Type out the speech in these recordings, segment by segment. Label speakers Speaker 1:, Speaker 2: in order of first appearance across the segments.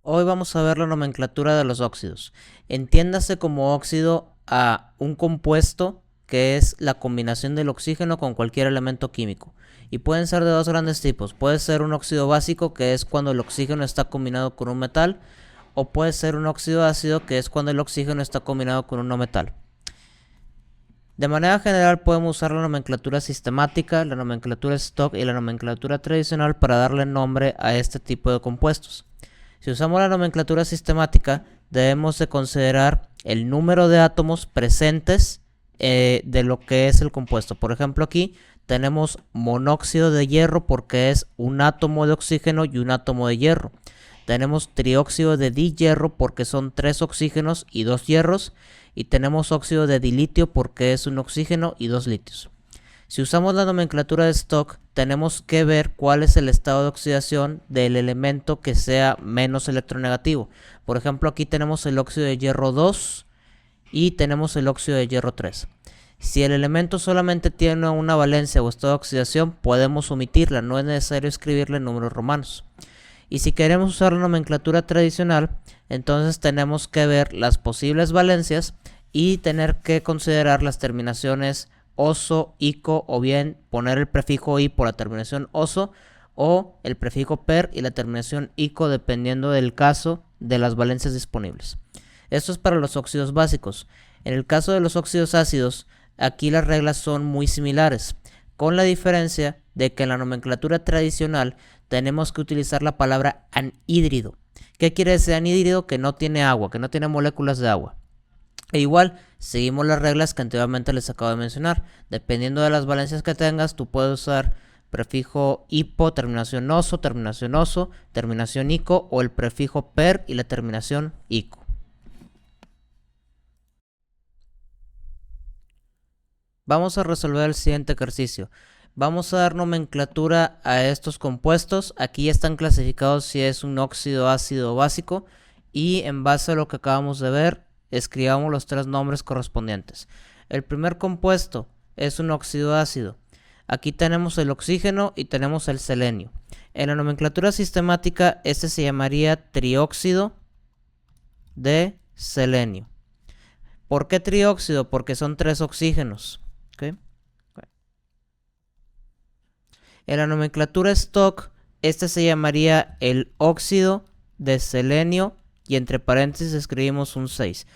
Speaker 1: Hoy vamos a ver la nomenclatura de los óxidos. Entiéndase como óxido a un compuesto que es la combinación del oxígeno con cualquier elemento químico. Y pueden ser de dos grandes tipos. Puede ser un óxido básico, que es cuando el oxígeno está combinado con un metal, o puede ser un óxido ácido, que es cuando el oxígeno está combinado con un no metal. De manera general podemos usar la nomenclatura sistemática, la nomenclatura stock y la nomenclatura tradicional para darle nombre a este tipo de compuestos. Si usamos la nomenclatura sistemática, debemos de considerar el número de átomos presentes de lo que es el compuesto. Por ejemplo, aquí tenemos monóxido de hierro porque es un átomo de oxígeno y un átomo de hierro. Tenemos trióxido de dihierro porque son 3 oxígenos y 2 hierros. Y tenemos óxido de dilitio porque es un oxígeno y 2 litios. Si usamos la nomenclatura de stock, tenemos que ver cuál es el estado de oxidación del elemento que sea menos electronegativo. Por ejemplo, aquí tenemos el óxido de hierro 2 y tenemos el óxido de hierro 3. Si el elemento solamente tiene una valencia o estado de oxidación, podemos omitirla, no es necesario escribirle en números romanos. Y si queremos usar la nomenclatura tradicional, entonces tenemos que ver las posibles valencias y tener que considerar las terminaciones oso, ico, o bien poner el prefijo i por la terminación oso o el prefijo per y la terminación ico dependiendo del caso de las valencias disponibles. Esto es para los óxidos básicos. En el caso de los óxidos ácidos, aquí las reglas son muy similares, con la diferencia de que en la nomenclatura tradicional tenemos que utilizar la palabra anhídrido. ¿Qué quiere decir anhídrido? Que no tiene agua, que no tiene moléculas de agua. E igual, seguimos las reglas que anteriormente les acabo de mencionar. Dependiendo de las valencias que tengas, tú puedes usar prefijo hipo, terminación oso, terminación ico, o el prefijo per y la terminación ico. Vamos a resolver el siguiente ejercicio. Vamos a dar nomenclatura a estos compuestos. Aquí están clasificados si es un óxido ácido o básico. Y en base a lo que acabamos de ver, escribamos los 3 nombres correspondientes. El primer compuesto es un óxido ácido. Aquí tenemos el oxígeno y tenemos el selenio. En la nomenclatura sistemática, este se llamaría trióxido de selenio. ¿Por qué trióxido? Porque son 3 oxígenos. ¿Okay? En la nomenclatura stock, este se llamaría el óxido de selenio y entre paréntesis escribimos un 6.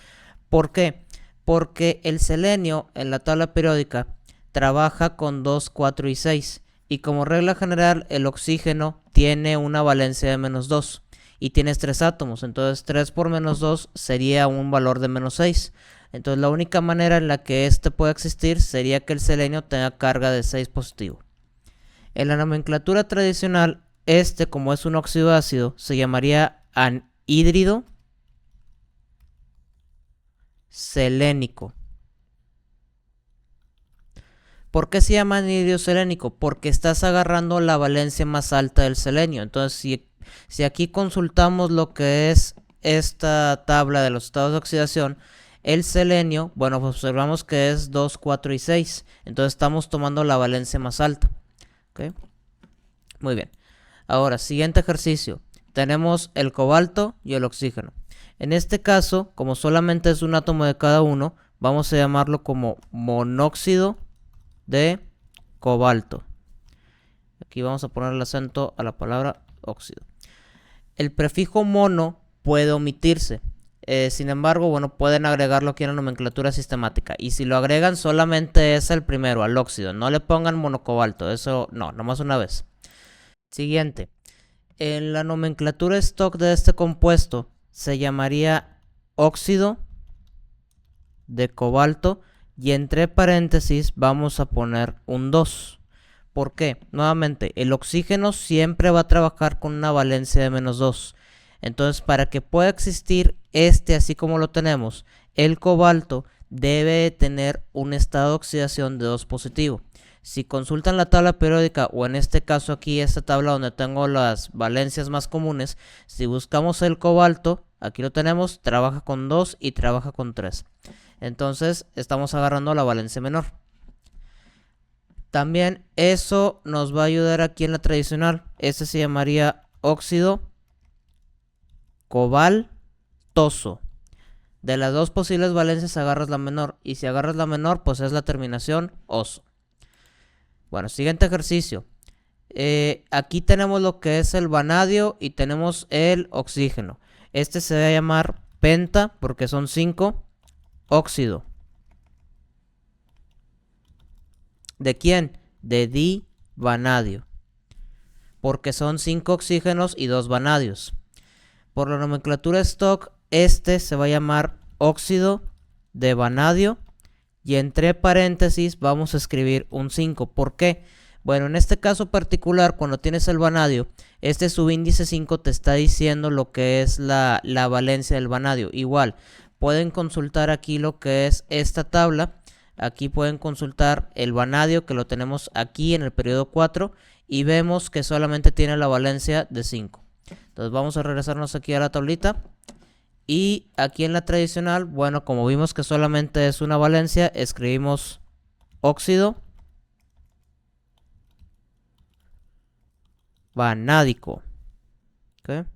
Speaker 1: ¿Por qué? Porque el selenio en la tabla periódica trabaja con 2, 4 y 6. Y como regla general, el oxígeno tiene una valencia de menos 2 y tienes 3 átomos. Entonces 3 por menos 2 sería un valor de menos 6. Entonces la única manera en la que este puede existir sería que el selenio tenga carga de 6 positivo. En la nomenclatura tradicional, este, como es un óxido ácido, se llamaría anhídrido selénico. ¿Por qué se llama anhídrido selénico? Porque estás agarrando la valencia más alta del selenio. Entonces, si aquí consultamos lo que es esta tabla de los estados de oxidación, el selenio, bueno, pues observamos que es 2, 4 y 6. Entonces estamos tomando la valencia más alta. ¿Okay? Muy bien. Ahora, siguiente ejercicio. Tenemos el cobalto y el oxígeno. En este caso, como solamente es un átomo de cada uno, vamos a llamarlo como monóxido de cobalto. Aquí vamos a poner el acento a la palabra óxido. El prefijo mono puede omitirse. Sin embargo, bueno, pueden agregarlo aquí en la nomenclatura sistemática. Y si lo agregan, solamente es el primero, al óxido. No le pongan monocobalto. Eso no, nomás una vez. Siguiente. En la nomenclatura stock de este compuesto se llamaría óxido de cobalto y entre paréntesis vamos a poner un 2. ¿Por qué? Nuevamente, el oxígeno siempre va a trabajar con una valencia de menos 2. Entonces, para que pueda existir este así como lo tenemos, el cobalto debe tener un estado de oxidación de 2 positivo. Si consultan la tabla periódica, o en este caso aquí esta tabla donde tengo las valencias más comunes, si buscamos el cobalto, aquí lo tenemos, trabaja con 2 y trabaja con 3. Entonces estamos agarrando la valencia menor. También eso nos va a ayudar aquí en la tradicional. Este se llamaría óxido cobaltoso. De las dos posibles valencias agarras la menor. Y si agarras la menor, pues es la terminación oso. Bueno, siguiente ejercicio. Aquí tenemos lo que es el vanadio y tenemos el oxígeno. Este se va a llamar penta porque son 5. Óxido. ¿De quién? De divanadio. Porque son 5 oxígenos y 2 vanadios. Por la nomenclatura stock, este se va a llamar óxido de vanadio. Y entre paréntesis vamos a escribir un 5. ¿Por qué? Bueno, en este caso particular, cuando tienes el vanadio, este subíndice 5 te está diciendo lo que es la valencia del vanadio. Igual, pueden consultar aquí lo que es esta tabla. Aquí pueden consultar el vanadio que lo tenemos aquí en el periodo 4 y vemos que solamente tiene la valencia de 5. Entonces vamos a regresarnos aquí a la tablita. Y aquí en la tradicional, bueno, como vimos que solamente es una valencia, escribimos óxido vanádico. ¿Ok?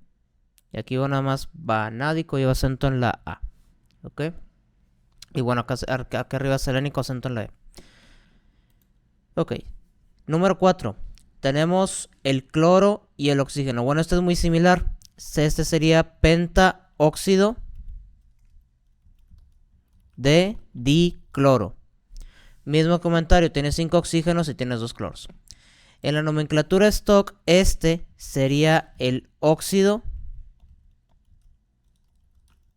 Speaker 1: Y aquí va nada más vanádico, lleva acento en la A. ¿Ok? Y bueno, acá arriba selénico, acento en la E. Ok. Número 4. Tenemos el cloro y el oxígeno. Bueno, este es muy similar. Este sería pentaóxido de dicloro. Mismo comentario, tienes 5 oxígenos y tienes 2 cloros. En la nomenclatura stock, este sería el óxido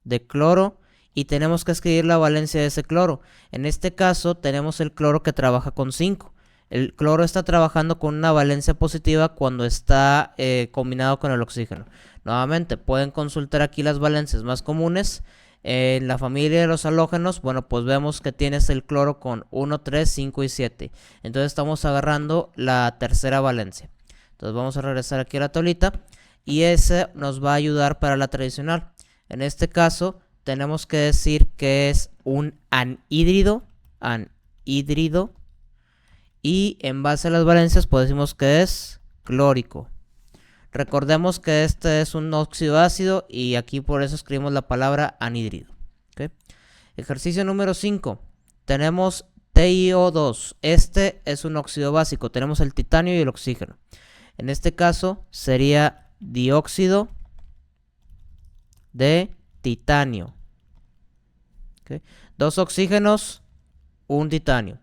Speaker 1: de cloro y tenemos que escribir la valencia de ese cloro. En este caso tenemos el cloro que trabaja con 5. El cloro está trabajando con una valencia positiva cuando está combinado con el oxígeno. Nuevamente, pueden consultar aquí las valencias más comunes. En la familia de los halógenos, bueno, pues vemos que tienes el cloro con 1, 3, 5 y 7. Entonces estamos agarrando la tercera valencia. Entonces vamos a regresar aquí a la tablita y ese nos va a ayudar para la tradicional. En este caso tenemos que decir que es un anhídrido, y en base a las valencias pues decimos que es clórico. Recordemos que este es un óxido ácido y aquí por eso escribimos la palabra anhídrido. ¿Okay? Ejercicio número 5. Tenemos TiO2. Este es un óxido básico. Tenemos el titanio y el oxígeno. En este caso sería dióxido de titanio. ¿Okay? 2 oxígenos, un titanio.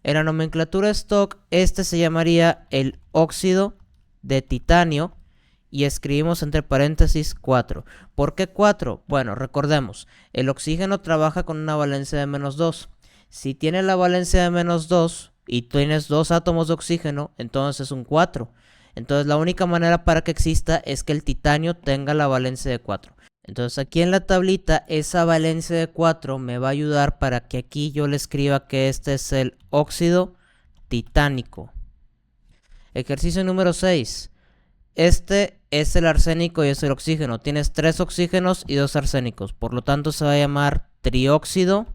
Speaker 1: En la nomenclatura stock, este se llamaría el óxido de titanio y escribimos entre paréntesis 4. ¿Por qué 4? Bueno, recordemos, el oxígeno trabaja con una valencia de -2. Si tiene la valencia de -2 y tienes 2 átomos de oxígeno, entonces es un 4. Entonces la única manera para que exista es que el titanio tenga la valencia de 4. Entonces aquí en la tablita esa valencia de 4 me va a ayudar para que aquí yo le escriba que este es el óxido titánico. Ejercicio número 6. Este es el arsénico y es el oxígeno. Tienes 3 oxígenos y 2 arsénicos. Por lo tanto se va a llamar trióxido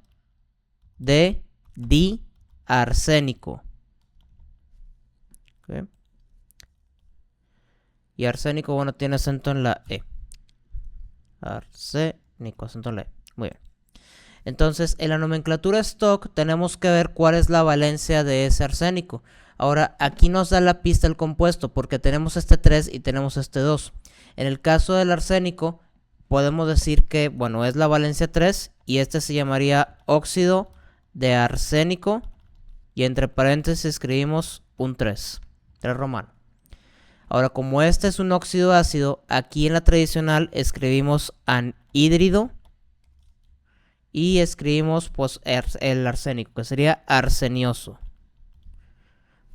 Speaker 1: de diarsénico. ¿Okay? Y arsénico, bueno, tiene acento en la E. Arsénico, acento en la E. Muy bien. Entonces, en la nomenclatura stock tenemos que ver cuál es la valencia de ese arsénico. Ahora, aquí nos da la pista el compuesto porque tenemos este 3 y tenemos este 2. En el caso del arsénico, podemos decir que, bueno, es la valencia 3 y este se llamaría óxido de arsénico y entre paréntesis escribimos un 3 romano. Ahora, como este es un óxido ácido, aquí en la tradicional escribimos anhídrido y escribimos pues el arsénico, que sería arsenioso.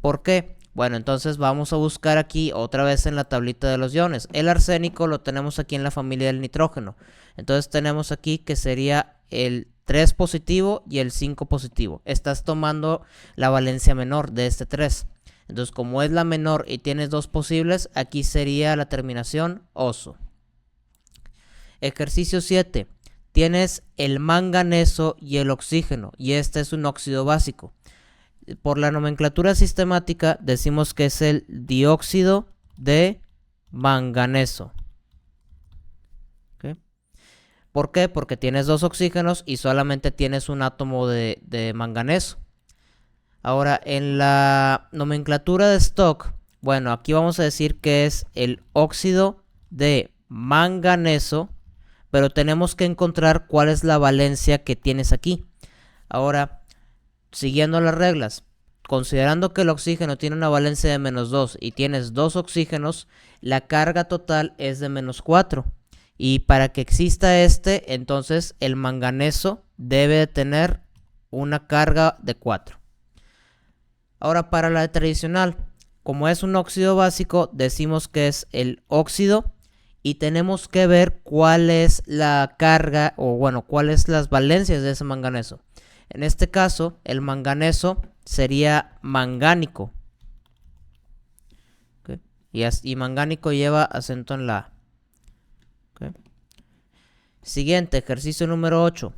Speaker 1: ¿Por qué? Bueno, entonces vamos a buscar aquí otra vez en la tablita de los iones. El arsénico lo tenemos aquí en la familia del nitrógeno. Entonces tenemos aquí que sería el 3 positivo y el 5 positivo. Estás tomando la valencia menor de este 3. Entonces, como es la menor y tienes 2 posibles, aquí sería la terminación oso. Ejercicio 7. Tienes el manganeso y el oxígeno, y este es un óxido básico. Por la nomenclatura sistemática decimos que es el dióxido de manganeso. ¿Okay? ¿Por qué? Porque tienes dos oxígenos y solamente tienes un átomo de manganeso. Ahora, en la nomenclatura de Stock, bueno, aquí vamos a decir que es el óxido de manganeso, pero tenemos que encontrar cuál es la valencia que tienes aquí. Ahora, siguiendo las reglas, considerando que el oxígeno tiene una valencia de -2 y tienes dos oxígenos, la carga total es de -4. Y para que exista entonces el manganeso debe de tener una carga de 4. Ahora, para la tradicional, como es un óxido básico, decimos que es el óxido y tenemos que ver cuál es la carga o bueno, cuáles las valencias de ese manganeso. En este caso, el manganeso sería mangánico. ¿Okay? Y mangánico lleva acento en la A. ¿Okay? Siguiente, ejercicio número 8.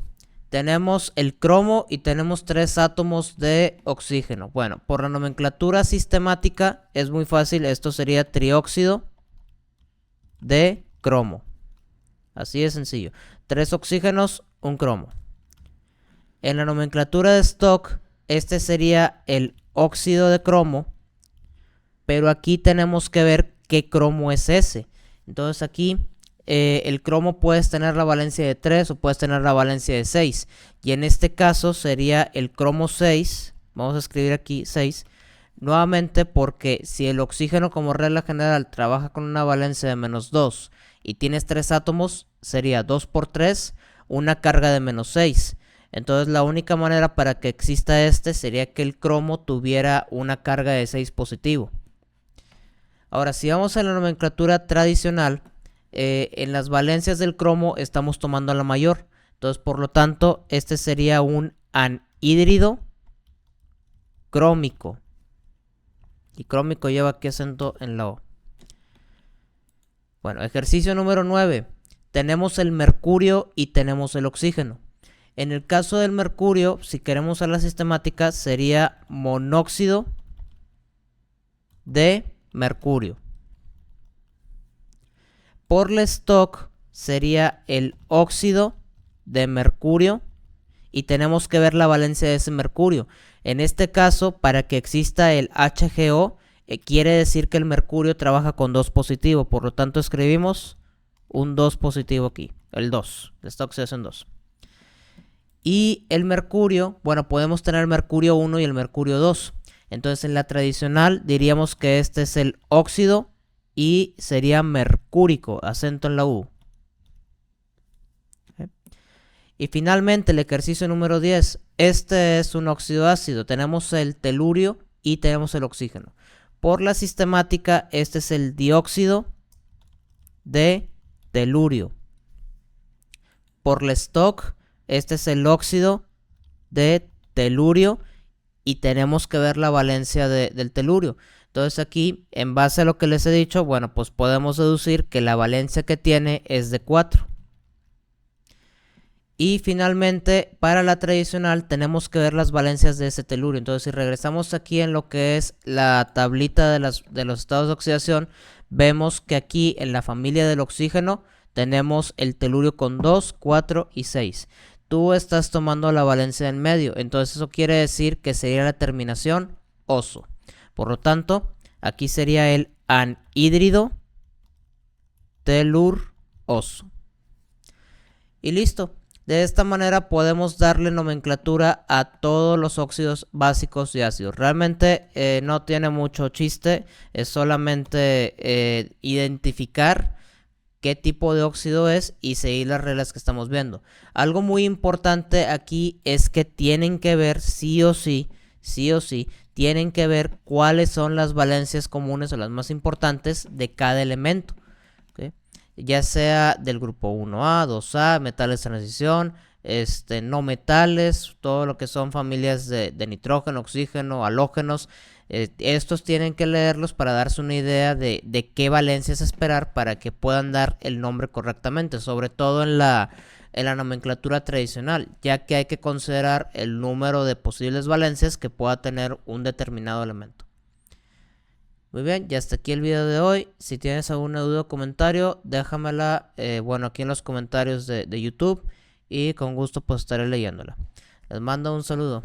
Speaker 1: Tenemos el cromo y tenemos 3 átomos de oxígeno. Bueno, por la nomenclatura sistemática es muy fácil. Esto sería trióxido de cromo. Así de sencillo. 3 oxígenos, un cromo. En la nomenclatura de Stock, este sería el óxido de cromo. Pero aquí tenemos que ver qué cromo es ese. Entonces aquí el cromo puedes tener la valencia de 3 o puedes tener la valencia de 6. Y en este caso sería el cromo 6. Vamos a escribir aquí 6. Nuevamente porque si el oxígeno como regla general trabaja con una valencia de -2 y tienes 3 átomos, sería 2 por 3, una carga de -6. Entonces la única manera para que exista sería que el cromo tuviera una carga de 6 positivo. Ahora, si vamos a la nomenclatura tradicional, en las valencias del cromo estamos tomando la mayor. Entonces, por lo tanto, este sería un anhídrido crómico. Y crómico lleva aquí acento en la O. Bueno, ejercicio número 9. Tenemos el mercurio y tenemos el oxígeno. En el caso del mercurio, si queremos usar la sistemática, sería monóxido de mercurio. Por la Stock sería el óxido de mercurio y tenemos que ver la valencia de ese mercurio. En este caso, para que exista el HGO, quiere decir que el mercurio trabaja con 2 positivo. Por lo tanto, escribimos un 2 positivo aquí. El 2. La esta oxidación 2. Y el mercurio, bueno, podemos tener mercurio 1 y el mercurio 2. Entonces, en la tradicional diríamos que este es el óxido y sería mercúrico, acento en la U. ¿Okay? Y finalmente el ejercicio número 10. Este es un óxido ácido. Tenemos el telurio y tenemos el oxígeno. Por la sistemática, este es el dióxido de telurio. Por la Stock, este es el óxido de telurio y tenemos que ver la valencia del telurio. Entonces aquí, en base a lo que les he dicho, bueno, pues podemos deducir que la valencia que tiene es de 4. Y finalmente, para la tradicional, tenemos que ver las valencias de ese telurio. Entonces, si regresamos aquí en lo que es la tablita de los estados de oxidación, vemos que aquí en la familia del oxígeno tenemos el telurio con 2, 4 y 6. Tú estás tomando la valencia en medio, entonces eso quiere decir que sería la terminación oso. Por lo tanto, aquí sería el anhídrido teluroso. Y listo. De esta manera podemos darle nomenclatura a todos los óxidos básicos y ácidos. Realmente no tiene mucho chiste, es solamente identificar qué tipo de óxido es y seguir las reglas que estamos viendo. Algo muy importante aquí es que tienen que ver sí o sí, tienen que ver cuáles son las valencias comunes o las más importantes de cada elemento. ¿Okay? Ya sea del grupo 1A, 2A, metales de transición, no metales, todo lo que son familias de nitrógeno, oxígeno, halógenos. Estos tienen que leerlos para darse una idea de qué valencias esperar para que puedan dar el nombre correctamente, sobre todo en la nomenclatura tradicional, ya que hay que considerar el número de posibles valencias que pueda tener un determinado elemento. Muy bien, y hasta aquí el video de hoy. Si tienes alguna duda o comentario, déjamela, aquí en los comentarios de YouTube y con gusto pues estaré leyéndola. Les mando un saludo.